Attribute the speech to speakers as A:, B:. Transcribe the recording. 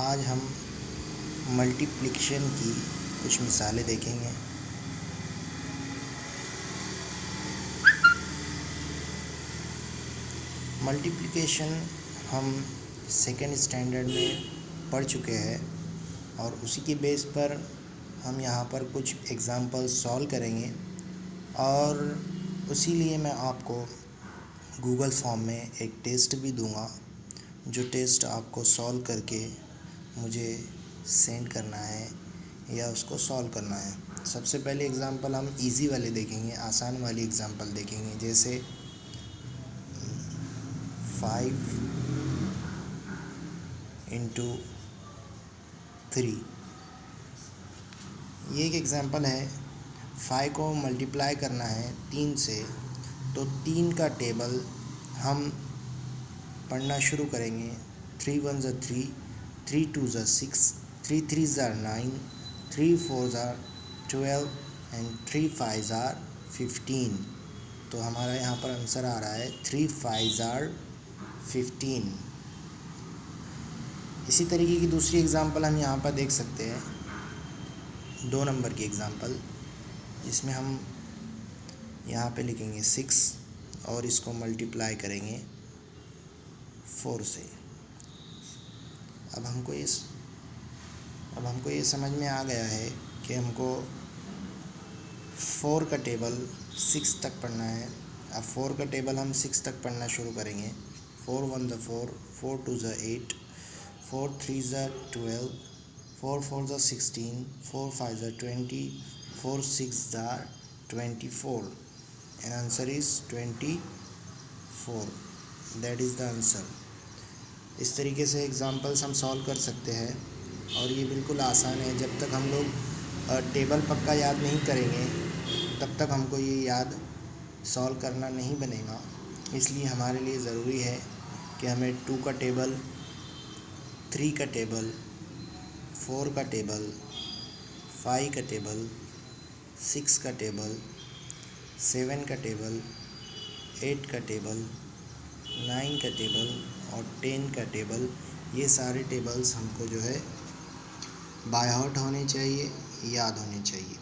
A: आज हम मल्टीप्लिकेशन की कुछ मिसालें देखेंगे। मल्टीप्लिकेशन हम सेकेंड स्टैंडर्ड में पढ़ चुके हैं और उसी के बेस पर हम यहाँ पर कुछ एग्ज़ाम्पल्स सॉल्व करेंगे और उसी लिए मैं आपको गूगल फॉर्म में एक टेस्ट भी दूँगा, जो टेस्ट आपको सॉल्व करके मुझे सेंड करना है या उसको सॉल्व करना है। सबसे पहले एग्ज़ाम्पल हम इजी वाले देखेंगे, आसान वाली एग्ज़ाम्पल देखेंगे, जैसे 5 × 3। ये एक एग्ज़ाम्पल है। 5 को मल्टीप्लाई करना है 3 से, तो 3 का टेबल हम पढ़ना शुरू करेंगे। 3 × 1 = 3, 3 × 2 = 6, 3 × 3 = 9, 3 × 4 = 12 and 3 × 5 = 15। तो हमारा यहाँ पर आंसर आ रहा है 3 × 5 = 15। इसी तरीके की दूसरी एग्ज़ाम्पल हम यहाँ पर देख सकते हैं, 2 नंबर की एग्ज़ाम्पल, जिसमें हम यहाँ पे लिखेंगे 6 और इसको मल्टीप्लाई करेंगे 4 से। अब हमको ये समझ में आ गया है कि हमको 4 का टेबल 6 तक पढ़ना है। अब 4 का टेबल हम 6 तक पढ़ना शुरू करेंगे। 4 × 1 = 4, 4 × 2 = 8, 4 × 3 = 12, 4 × 4 = 16, 4 × 5 = 20, 4 × 6 = 24 and answer is 24. That is the answer. इस तरीके से एग्ज़ाम्पल्स हम सॉल्व कर सकते हैं और ये बिल्कुल आसान है। जब तक हम लोग टेबल पक्का याद नहीं करेंगे तब तक हमको ये याद सॉल्व करना नहीं बनेगा। इसलिए हमारे लिए ज़रूरी है कि हमें 2 का टेबल, 3 का टेबल, 4 का टेबल, 5 का टेबल, 6 का टेबल, 7 का टेबल, 8 का टेबल, 9 का टेबल और 10 का टेबल, ये सारे टेबल्स हमको जो है बाय हार्ट होने चाहिए, याद होने चाहिए।